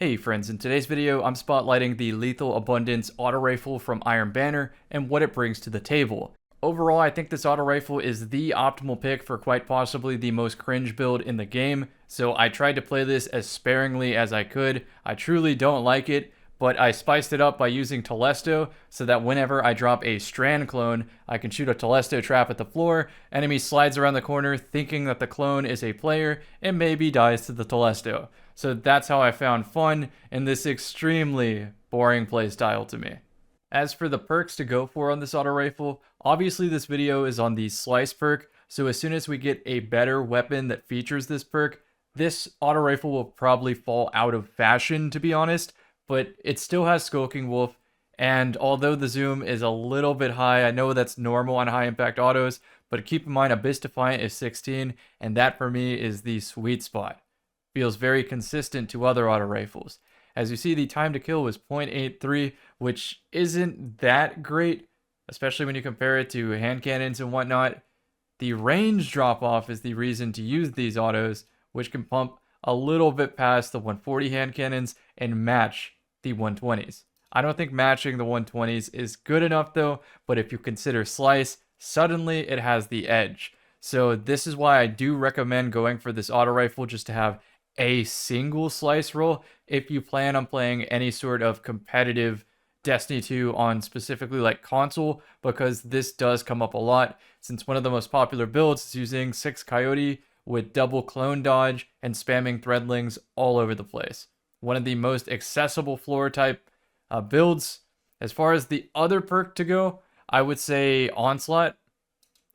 Hey friends, in today's video I'm spotlighting the Lethal Abundance auto rifle from Iron Banner and what it brings to the table. Overall, I think this auto rifle is the optimal pick for quite possibly the most cringe build in the game, so I tried to play this as sparingly as I could. I truly don't like it, but I spiced it up by using Testo so that whenever I drop a Strand clone, I can shoot a Testo trap at the floor, enemy slides around the corner thinking that the clone is a player, and maybe dies to the Testo. So that's how I found fun in this extremely boring playstyle to me. As for the perks to go for on this auto rifle, obviously this video is on the Slice perk, so as soon as we get a better weapon that features this perk, this auto rifle will probably fall out of fashion, to be honest, but it still has Skulking Wolf, and although the zoom is a little bit high, I know that's normal on high impact autos, but keep in mind Abyss Defiant is 16, and that for me is the sweet spot. Feels very consistent to other auto rifles. As you see, the time to kill was 0.83, which isn't that great, especially when you compare it to hand cannons and whatnot. The range drop off is the reason to use these autos, which can pump a little bit past the 140 hand cannons and match the 120s. I don't think matching the 120s is good enough though, but if you consider Slice, suddenly it has the edge. So this is why I do recommend going for this auto rifle just to have a single Slice roll if you plan on playing any sort of competitive Destiny 2 on specifically like console, because this does come up a lot since one of the most popular builds is using 6 Coyote with double clone dodge and spamming threadlings all over the place. One of the most accessible floor type builds. As far as the other perk to go, I would say Onslaught.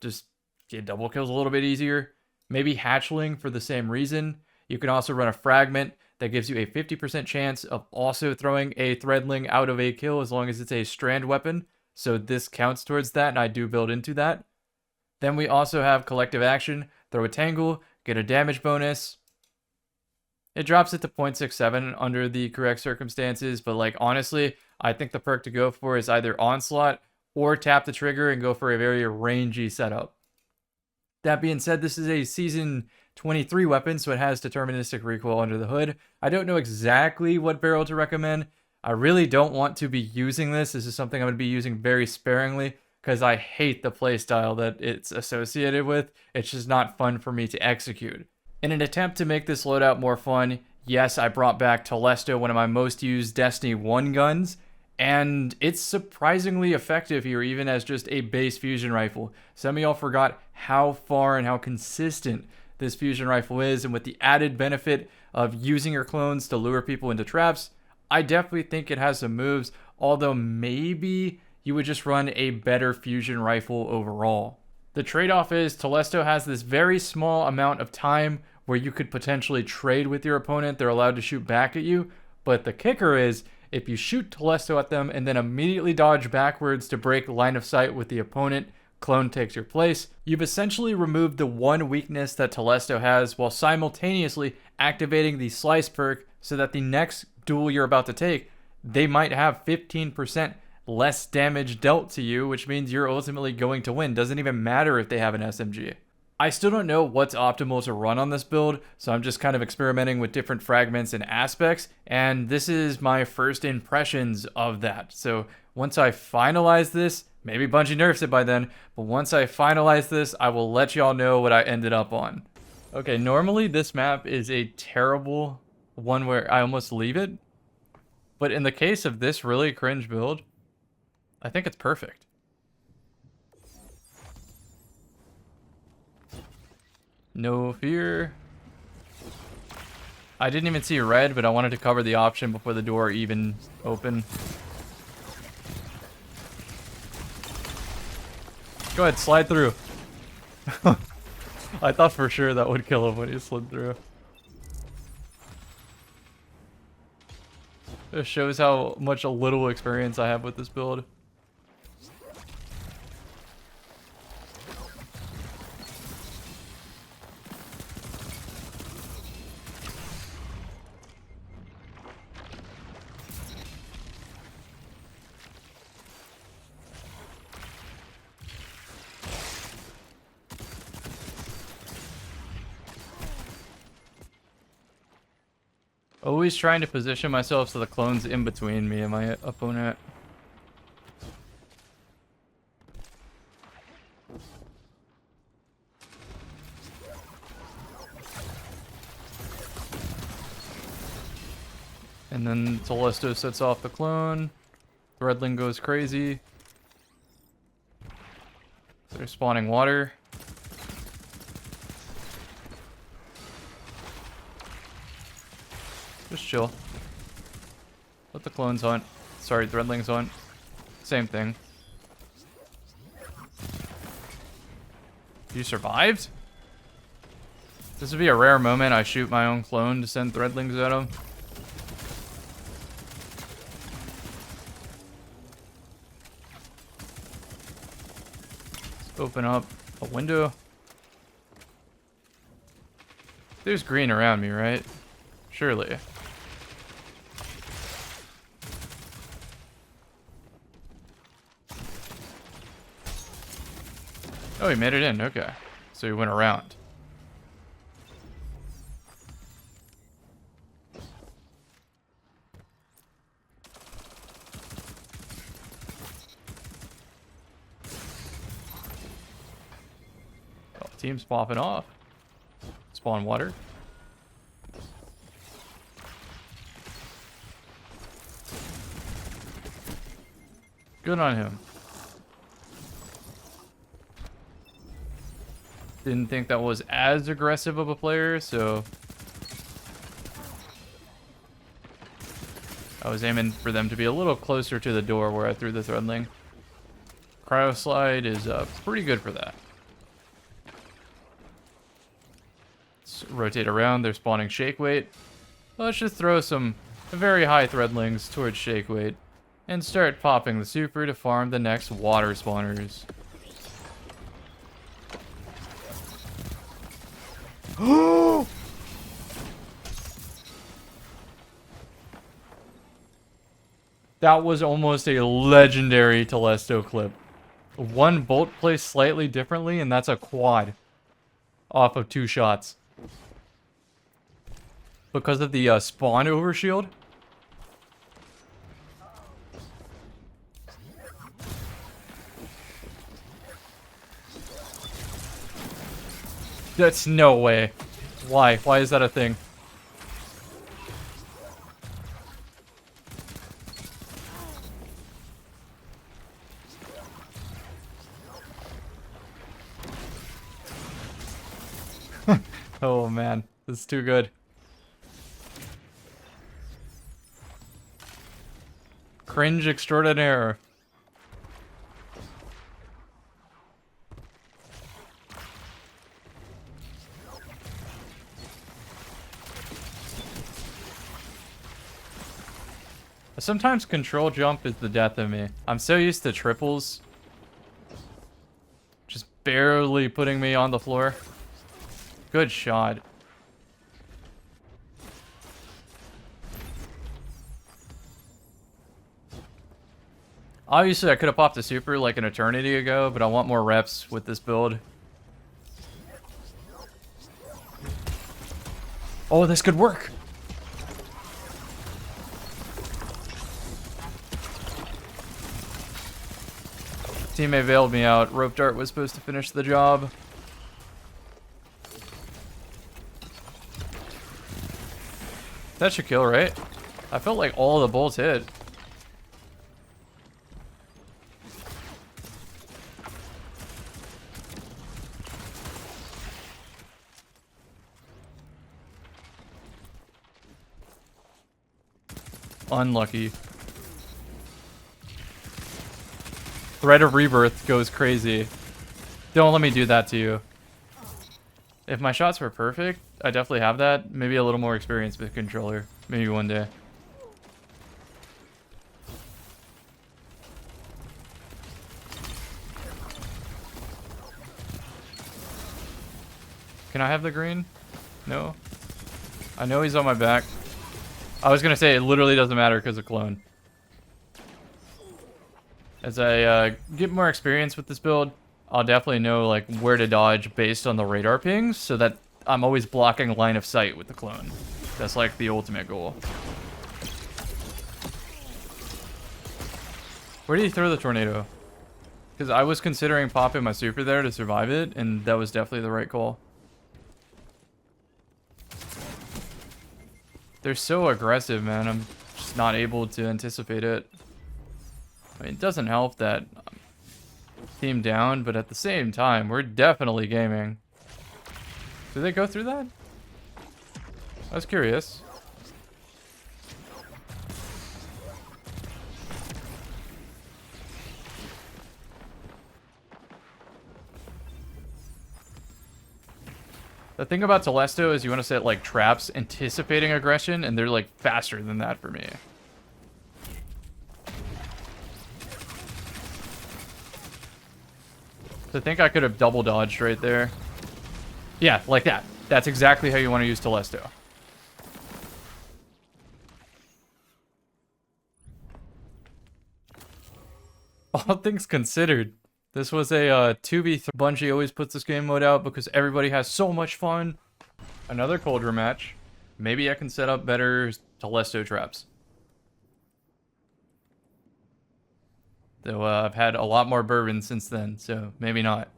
Just get double kills a little bit easier. Maybe Hatchling for the same reason. You can also run a Fragment that gives you a 50% chance of also throwing a Threadling out of a kill as long as it's a strand weapon. So this counts towards that, and I do build into that. Then we also have Collective Action. Throw a Tangle, get a damage bonus. It drops it to 0.67 under the correct circumstances, but like honestly, I think the perk to go for is either Onslaught or tap the trigger and go for a very rangy setup. That being said, this is a Season 23 weapon, so it has deterministic recoil under the hood. I don't know exactly what barrel to recommend. I really don't want to be using this. This is something I'm going to be using very sparingly because I hate the playstyle that it's associated with. It's just not fun for me to execute. In an attempt to make this loadout more fun, yes, I brought back Testo, one of my most used Destiny 1 guns, and it's surprisingly effective here, even as just a base fusion rifle. Some of y'all forgot how far and how consistent this fusion rifle is, and with the added benefit of using your clones to lure people into traps, I definitely think it has some moves, although maybe you would just run a better fusion rifle overall. The trade-off is Testo has this very small amount of time where you could potentially trade with your opponent. They're allowed to shoot back at you, but the kicker is if you shoot Testo at them and then immediately dodge backwards to break line of sight with the opponent, clone takes your place. You've essentially removed the one weakness that Testo has while simultaneously activating the Slice perk so that the next duel you're about to take, they might have 15% less damage dealt to you, which means you're ultimately going to win. Doesn't even matter if they have an SMG. I still don't know what's optimal to run on this build, so I'm just kind of experimenting with different fragments and aspects, and this is my first impressions of that. So once I finalize this, maybe Bungie nerfs it by then, but once I finalize this, I will let y'all know what I ended up on. Okay, normally this map is a terrible one where I almost leave it, but in the case of this really cringe build, I think it's perfect. No fear. I didn't even see red, but I wanted to cover the option before the door even opened. Go ahead, slide through. I thought for sure that would kill him when he slid through. It shows how much a little experience I have with this build. Always trying to position myself so the clone's in between me and my opponent. And then Testo sets off the clone. Threadling goes crazy. They're spawning water. Just chill. Let the clones hunt. Sorry, Threadlings hunt. Same thing. You survived? This would be a rare moment. I shoot my own clone to send Threadlings at him. Let's open up a window. There's green around me, right? Surely. Oh, he made it in. Okay. So he went around. Oh, team's popping off. Spawn water. Good on him. Didn't think that was as aggressive of a player, so I was aiming for them to be a little closer to the door where I threw the Threadling. Cryo Slide is pretty good for that. Let's rotate around. They're spawning Shake Weight. Let's just throw some very high Threadlings towards Shake Weight and start popping the super to farm the next water spawners. That was almost a legendary Testo clip. One bolt placed slightly differently, and that's a quad off of 2 shots. Because of the spawn overshield. That's no way. Why? Why is that a thing? Oh man, this is too good. Cringe extraordinaire. Sometimes control jump is the death of me. I'm so used to triples. Just barely putting me on the floor. Good shot. Obviously, I could have popped a super like an eternity ago, but I want more reps with this build. Oh, this could work. Teammate bailed me out. Rope dart was supposed to finish the job. That should kill, right? I felt like all the bolts hit. Unlucky. Thread of Rebirth goes crazy. Don't let me do that to you. If my shots were perfect, I definitely have that. Maybe a little more experience with controller. Maybe one day. Can I have the green? No. I know he's on my back. I was gonna say it literally doesn't matter because of clone. As I get more experience with this build, I'll definitely know like where to dodge based on the radar pings, so that I'm always blocking line of sight with the clone. That's like the ultimate goal. Where did he throw the tornado? Because I was considering popping my super there to survive it, and that was definitely the right call. They're so aggressive, man. I'm just not able to anticipate it. I mean, it doesn't help that I'm team down, but at the same time, we're definitely gaming. Did they go through that? I was curious. The thing about Testo is you want to set like traps anticipating aggression, and they're like faster than that for me. So I think I could have double dodged right there. Yeah, like that. That's exactly how you want to use Testo. All things considered, this was a 2v3. Bungie always puts this game mode out because everybody has so much fun. Another Cauldron match. Maybe I can set up better Testo traps. Though I've had a lot more bourbon since then, so maybe not.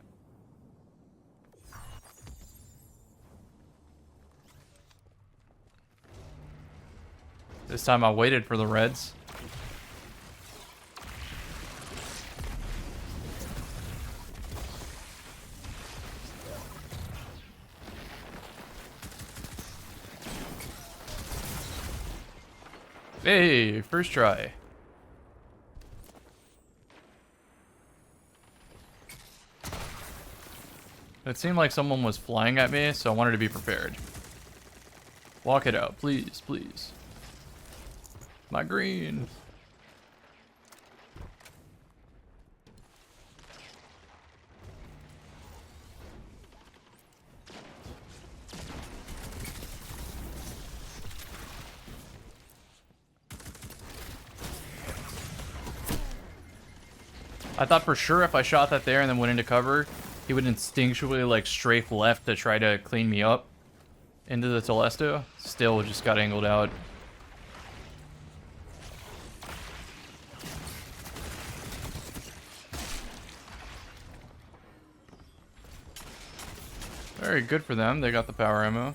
This time I waited for the reds. Hey, first try. It seemed like someone was flying at me, so I wanted to be prepared. Walk it out, please, please. My green. I thought for sure if I shot that there and then went into cover, he would instinctually like strafe left to try to clean me up into the Testo. Still just got angled out. Very good for them. They got the power ammo.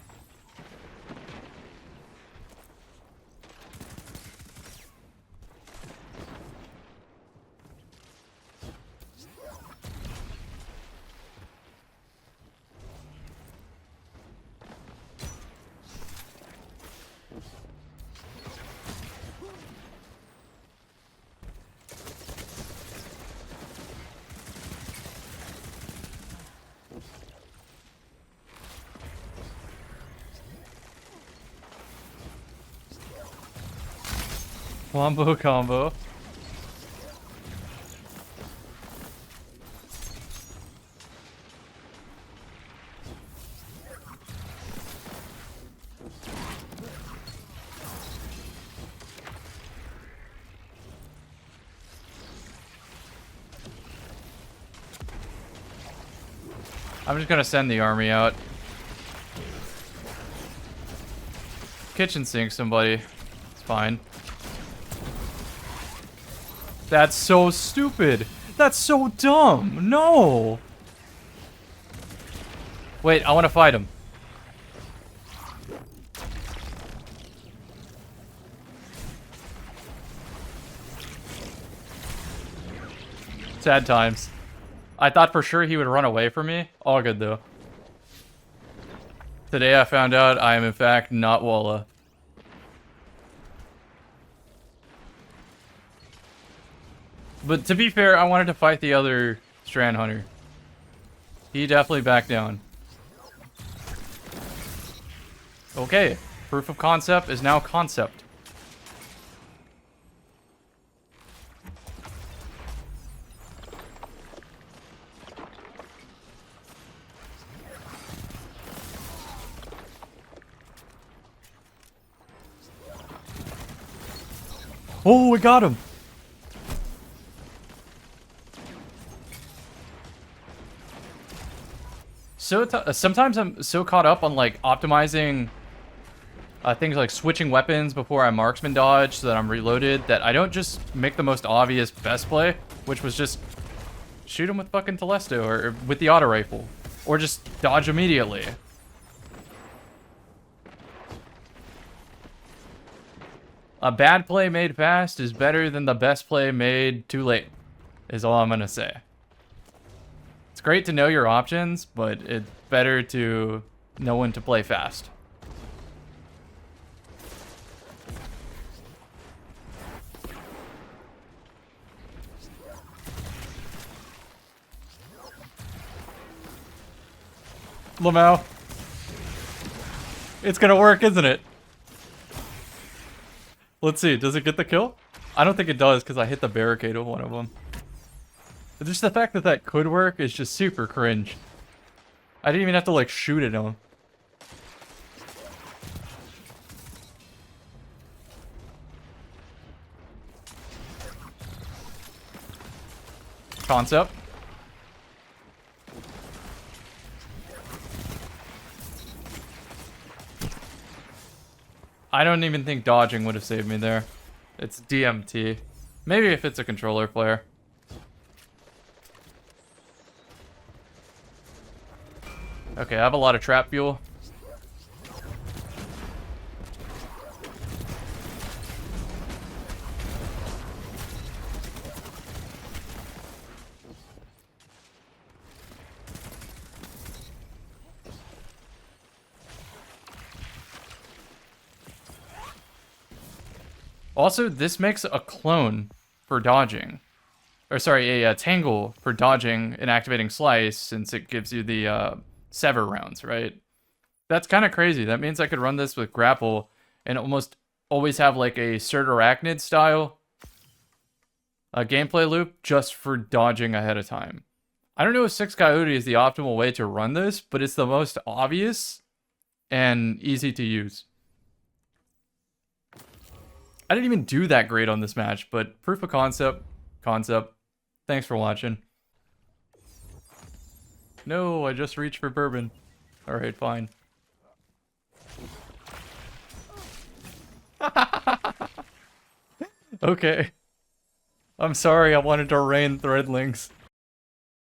Wombo combo. I'm just gonna send the army out. Kitchen sink somebody. It's fine. That's so stupid. That's so dumb. No. Wait, I want to fight him. Sad times. I thought for sure he would run away from me. All good though. Today I found out I am in fact not Walla. But to be fair, I wanted to fight the other Strand Hunter. He definitely backed down. Okay, proof of concept is now concept. Oh, we got him! Sometimes I'm so caught up on like optimizing Things like switching weapons before I marksman dodge so that I'm reloaded, that I don't just make the most obvious best play, which was just shoot him with fucking Testo or with the auto rifle, or just dodge immediately. A bad play made fast is better than the best play made too late, is all I'm gonna say. It's great to know your options, but it's better to know when to play fast. Lamau. It's gonna work, isn't it? Let's see, does it get the kill? I don't think it does because I hit the barricade of one of them. But just the fact that that could work is just super cringe. I didn't even have to like shoot at him. Concept. I don't even think dodging would have saved me there. It's DMT. Maybe if it's a controller player. Okay, I have a lot of trap fuel. Also, this makes a clone for dodging. Or sorry, a tangle for dodging and activating slice, since it gives you the sever rounds, right? That's kind of crazy. That means I could run this with grapple and almost always have like a Cert Arachnid style gameplay loop just for dodging ahead of time. I don't know if 6 Coyote is the optimal way to run this, but it's the most obvious and easy to use. I didn't even do that great on this match, but proof of concept. Thanks for watching. No, I just reached for bourbon. Alright, fine. Okay. I'm sorry, I wanted to rain threadlings.